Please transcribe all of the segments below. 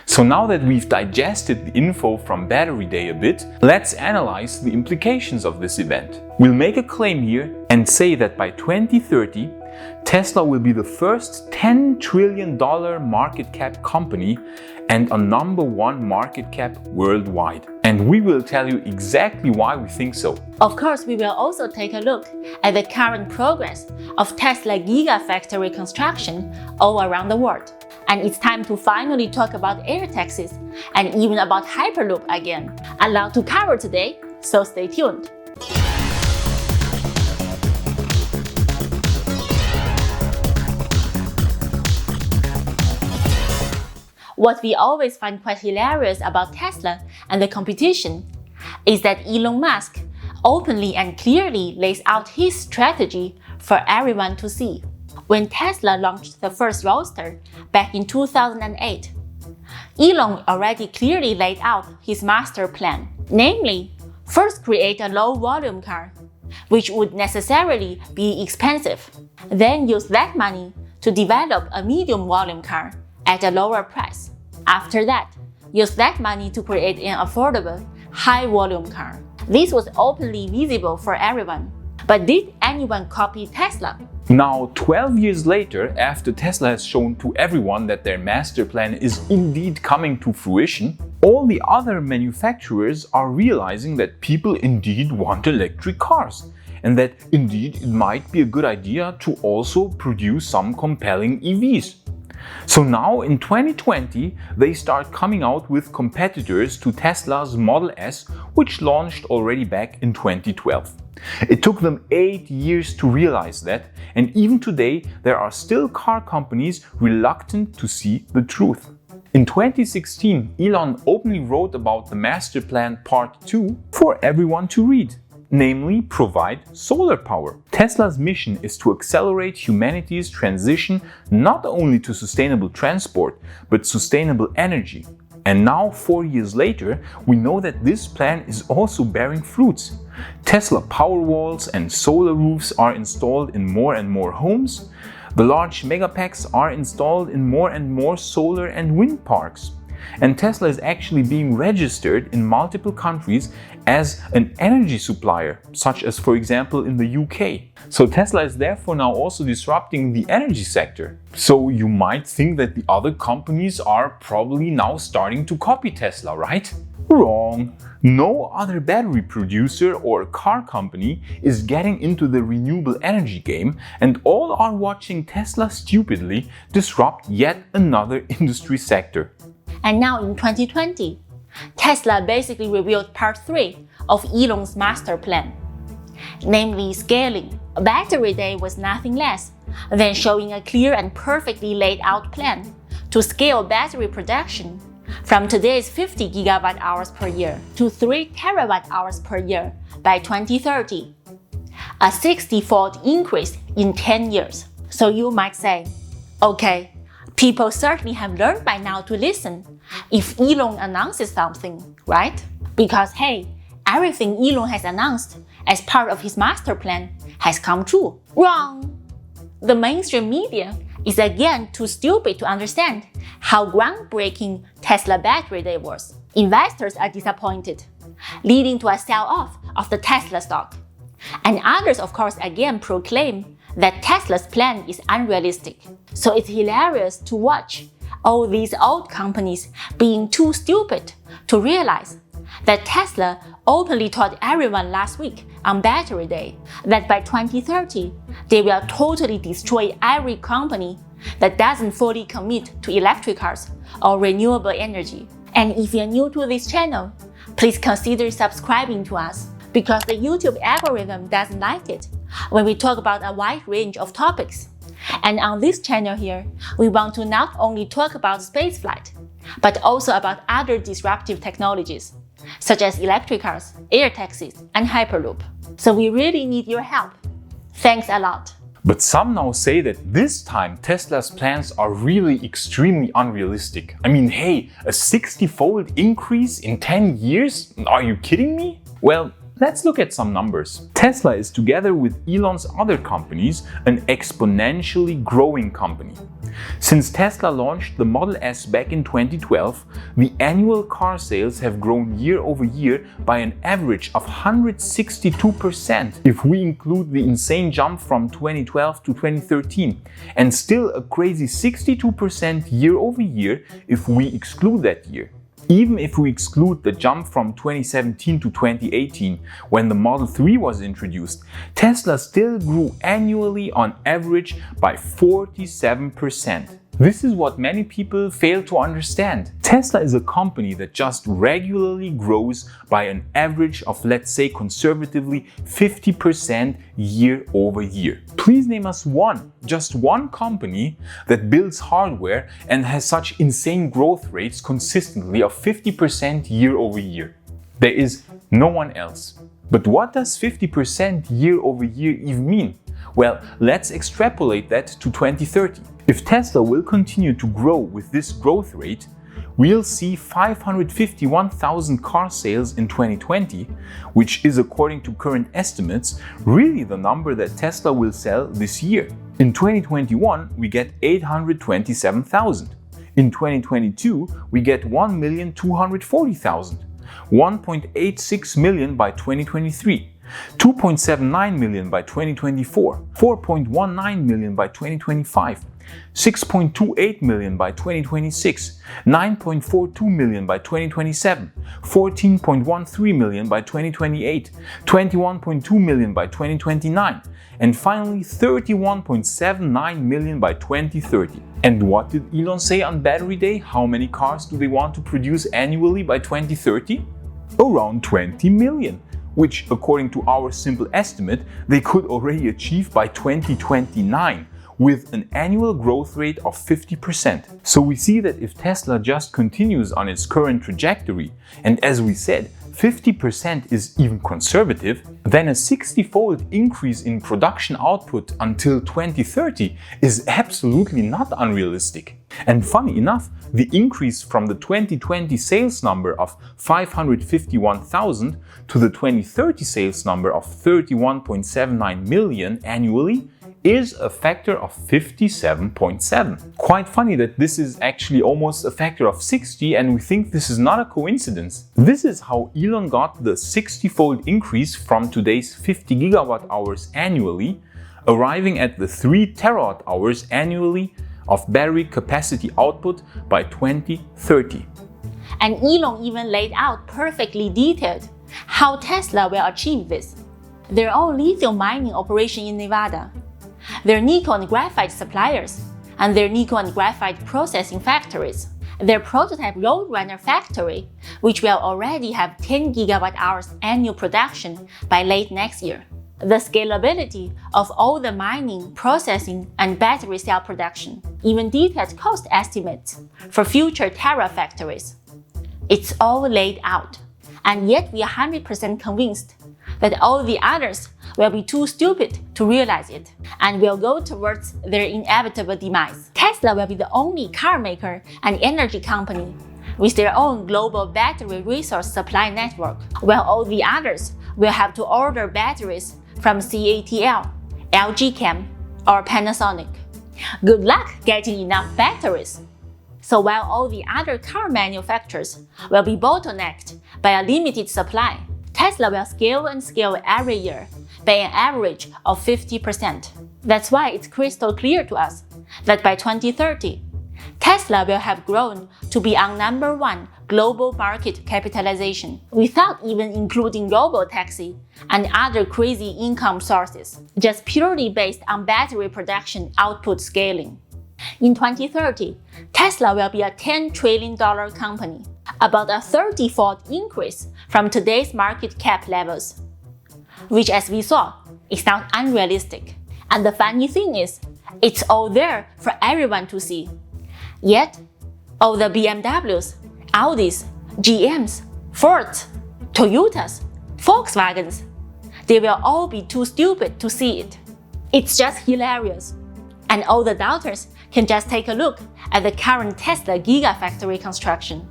So now that we've digested the info from Battery Day a bit, let's analyze the implications of this event. We'll make a claim here and say that by 2030, Tesla will be the first $10 trillion market cap company and a #1 market cap worldwide. And we will tell you exactly why we think so. Of course, we will also take a look at the current progress of Tesla Gigafactory construction all around the world. And it's time to finally talk about air taxis and even about hyperloop again. A lot to cover today, so stay tuned. What we always find quite hilarious about Tesla and the competition is that Elon Musk openly and clearly lays out his strategy for everyone to see. When Tesla launched the first Roadster back in 2008, Elon already clearly laid out his master plan. Namely, first create a low-volume car, which would necessarily be expensive. Then use that money to develop a medium-volume car at a lower price. After that, use that money to create an affordable, high-volume car. This was openly visible for everyone. But did anyone copy Tesla? Now, 12 years later, after Tesla has shown to everyone that their master plan is indeed coming to fruition, all the other manufacturers are realizing that people indeed want electric cars, and that indeed it might be a good idea to also produce some compelling EVs. So now in 2020, they start coming out with competitors to Tesla's Model S, which launched already back in 2012. It took them 8 years to realize that, and even today there are still car companies reluctant to see the truth. In 2016, Elon openly wrote about the Master Plan Part 2 for everyone to read. Namely, provide solar power. Tesla's mission is to accelerate humanity's transition not only to sustainable transport, but sustainable energy. And now, 4 years later, we know that this plan is also bearing fruits. Tesla Powerwalls and solar roofs are installed in more and more homes. The large megapacks are installed in more and more solar and wind parks. And Tesla is actually being registered in multiple countries as an energy supplier, such as, for example, in the UK. So Tesla is therefore now also disrupting the energy sector. So you might think that the other companies are probably now starting to copy Tesla, right? Wrong. No other battery producer or car company is getting into the renewable energy game, and all are watching Tesla stupidly disrupt yet another industry sector. And now in 2020, Tesla basically revealed part 3 of Elon's master plan, namely scaling. Battery Day was nothing less than showing a clear and perfectly laid out plan to scale battery production from today's 50 gigawatt-hours per year to 3 terawatt-hours per year by 2030, a 60-fold increase in 10 years. So you might say, okay, people certainly have learned by now to listen if Elon announces something, right? Because hey, everything Elon has announced as part of his master plan has come true. Wrong! The mainstream media is again too stupid to understand how groundbreaking Tesla Battery Day was. Investors are disappointed, leading to a sell-off of the Tesla stock. And others, of course, again proclaim that Tesla's plan is unrealistic. So it's hilarious to watch all these old companies being too stupid to realize that Tesla openly told everyone last week on Battery Day that by 2030, they will totally destroy every company that doesn't fully commit to electric cars or renewable energy. And if you're new to this channel, please consider subscribing to us, because the YouTube algorithm doesn't like it when we talk about a wide range of topics. And on this channel here, we want to not only talk about spaceflight, but also about other disruptive technologies, such as electric cars, air taxis, and hyperloop. So we really need your help. Thanks a lot. But some now say that this time Tesla's plans are really extremely unrealistic. I mean, hey, a 60-fold increase in 10 years? Are you kidding me? Well, let's look at some numbers. Tesla is, together with Elon's other companies, an exponentially growing company. Since Tesla launched the Model S back in 2012, the annual car sales have grown year over year by an average of 162% if we include the insane jump from 2012 to 2013, and still a crazy 62% year over year if we exclude that year. Even if we exclude the jump from 2017 to 2018, when the Model 3 was introduced, Tesla still grew annually on average by 47%. This is what many people fail to understand. Tesla is a company that just regularly grows by an average of, let's say conservatively, 50% year over year. Please name us just one company that builds hardware and has such insane growth rates consistently of 50% year over year. There is no one else. But what does 50% year over year even mean? Well, let's extrapolate that to 2030. If Tesla will continue to grow with this growth rate, we'll see 551,000 car sales in 2020, which is, according to current estimates, really the number that Tesla will sell this year. In 2021, we get 827,000. In 2022, we get 1,240,000. 1.86 million by 2023. 2.79 million by 2024, 4.19 million by 2025, 6.28 million by 2026, 9.42 million by 2027, 14.13 million by 2028, 21.2 million by 2029, and finally 31.79 million by 2030. And what did Elon say on Battery Day? How many cars do they want to produce annually by 2030? Around 20 million. Which, according to our simple estimate, they could already achieve by 2029 with an annual growth rate of 50%. So we see that if Tesla just continues on its current trajectory, and as we said, 50% is even conservative, then a 60-fold increase in production output until 2030 is absolutely not unrealistic. And funny enough, the increase from the 2020 sales number of 551,000 to the 2030 sales number of 31.79 million annually is a factor of 57.7. Quite funny that this is actually almost a factor of 60, and we think this is not a coincidence. This is how Elon got the 60-fold increase from today's 50 gigawatt hours annually, arriving at the 3 terawatt hours annually of battery capacity output by 2030. And Elon even laid out perfectly detailed how Tesla will achieve this. Their own lithium mining operation in Nevada, their nickel and graphite suppliers, and their nickel and graphite processing factories, their prototype Roadrunner factory, which will already have 10 gigawatt hours annual production by late next year. The scalability of all the mining, processing, and battery cell production, even detailed cost estimates for future terafactories. It's all laid out, and yet we are 100% convinced that all the others will be too stupid to realize it and will go towards their inevitable demise. Tesla will be the only car maker and energy company with their own global battery resource supply network, while all the others will have to order batteries from CATL, LG Chem, or Panasonic. Good luck getting enough batteries. So while all the other car manufacturers will be bottlenecked by a limited supply, Tesla will scale and scale every year by an average of 50%. That's why it's crystal clear to us that by 2030, Tesla will have grown to be on #1 global market capitalization, without even including robotaxi and other crazy income sources, just purely based on battery production output scaling. In 2030, Tesla will be a $10 trillion company, about a 30-fold increase from today's market cap levels, which, as we saw, is not unrealistic. And the funny thing is, it's all there for everyone to see. Yet, all the BMWs, Audis, GMs, Fords, Toyotas, Volkswagens, they will all be too stupid to see it. It's just hilarious. And all the doubters can just take a look at the current Tesla Gigafactory construction.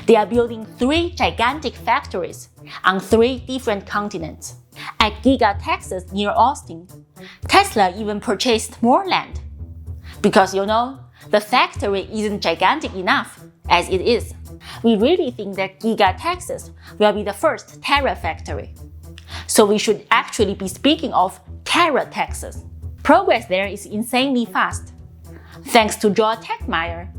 They are building 3 gigantic factories on 3 different continents. At Giga Texas near Austin, Tesla even purchased more land. Because the factory isn't gigantic enough as it is. We really think that Giga Texas will be the first terafactory. So we should actually be speaking of Terra Texas. Progress there is insanely fast. Thanks to Joel Techmeyer,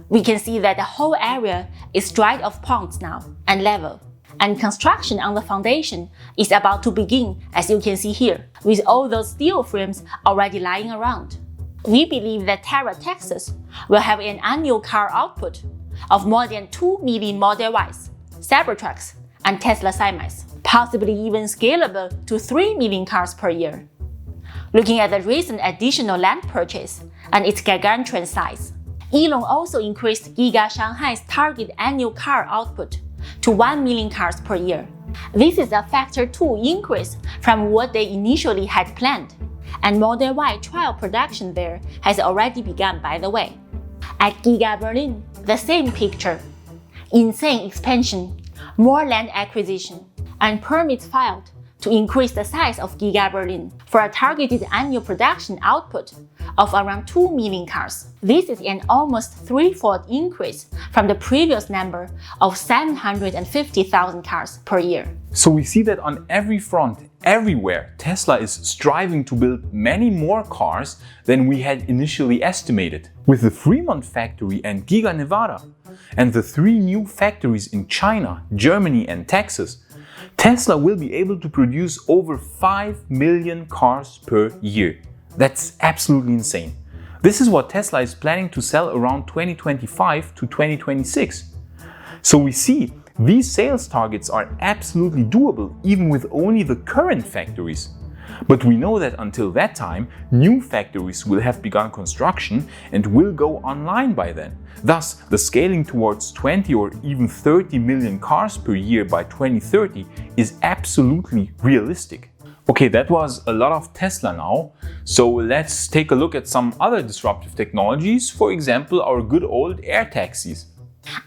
we can see that the whole area is dried of ponds now and level. And construction on the foundation is about to begin, as you can see here, with all those steel frames already lying around. We believe that Terra Texas will have an annual car output of more than 2 million Model Ys, Cybertrucks, and Tesla semis, possibly even scalable to 3 million cars per year. Looking at the recent additional land purchase and its gargantuan size, Elon also increased Giga Shanghai's target annual car output to 1 million cars per year. This is a factor 2 increase from what they initially had planned, and Model Y trial production there has already begun, by the way. At Giga Berlin, the same picture. Insane expansion, more land acquisition, and permits filed to increase the size of Giga Berlin for a targeted annual production output of around 2 million cars. This is an almost threefold increase from the previous number of 750,000 cars per year. So we see that on every front, everywhere, Tesla is striving to build many more cars than we had initially estimated. With the Fremont factory and Giga Nevada, and the 3 new factories in China, Germany and Texas, Tesla will be able to produce over 5 million cars per year. That's absolutely insane. This is what Tesla is planning to sell around 2025 to 2026. So we see these sales targets are absolutely doable even with only the current factories. But we know that until that time, new factories will have begun construction and will go online by then. Thus, the scaling towards 20 or even 30 million cars per year by 2030 is absolutely realistic. Okay, that was a lot of Tesla now, so let's take a look at some other disruptive technologies, for example our good old air taxis.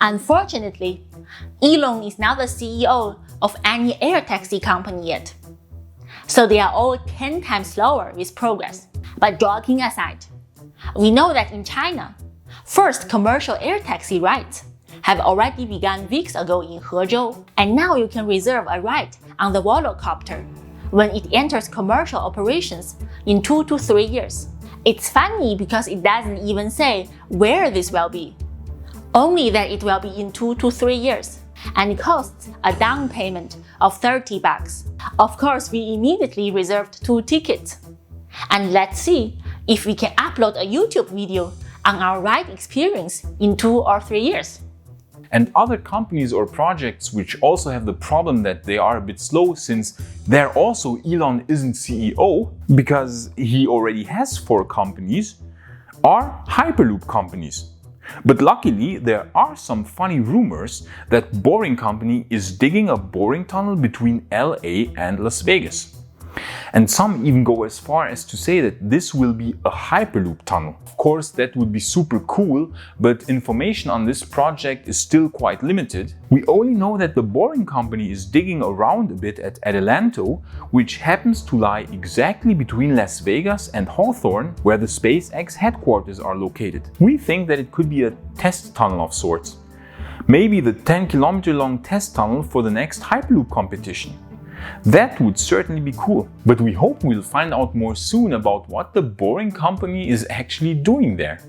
Unfortunately, Elon is not the CEO of any air taxi company yet. So they are all 10 times slower with progress. But joking aside, we know that in China, first commercial air taxi rides have already begun weeks ago in Hezhou, and now you can reserve a ride on the Volocopter when it enters commercial operations in 2 to 3 years. It's funny because it doesn't even say where this will be, only that it will be in 2 to 3 years, and it costs a down payment of $30. Of course, we immediately reserved 2 tickets. And let's see if we can upload a YouTube video on our ride experience in 2 or 3 years. And other companies or projects which also have the problem that they are a bit slow, since there also Elon isn't CEO because he already has 4 companies, are hyperloop companies. But luckily there are some funny rumors that Boring Company is digging a boring tunnel between LA and Las Vegas. And some even go as far as to say that this will be a hyperloop tunnel. Of course, that would be super cool, but information on this project is still quite limited. We only know that the Boring Company is digging around a bit at Adelanto, which happens to lie exactly between Las Vegas and Hawthorne, where the SpaceX headquarters are located. We think that it could be a test tunnel of sorts. Maybe the 10-kilometer long test tunnel for the next hyperloop competition. That would certainly be cool, but we hope we'll find out more soon about what the Boring Company is actually doing there.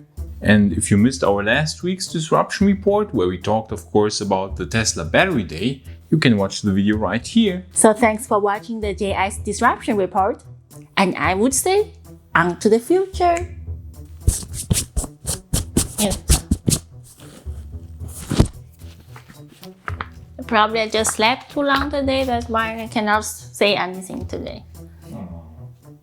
And if you missed our last week's disruption report, where we talked of course about the Tesla Battery Day, you can watch the video right here. So thanks for watching the JS disruption report, and I would say on to the future. Yes. Probably I just slept too long today, that's why I cannot say anything today.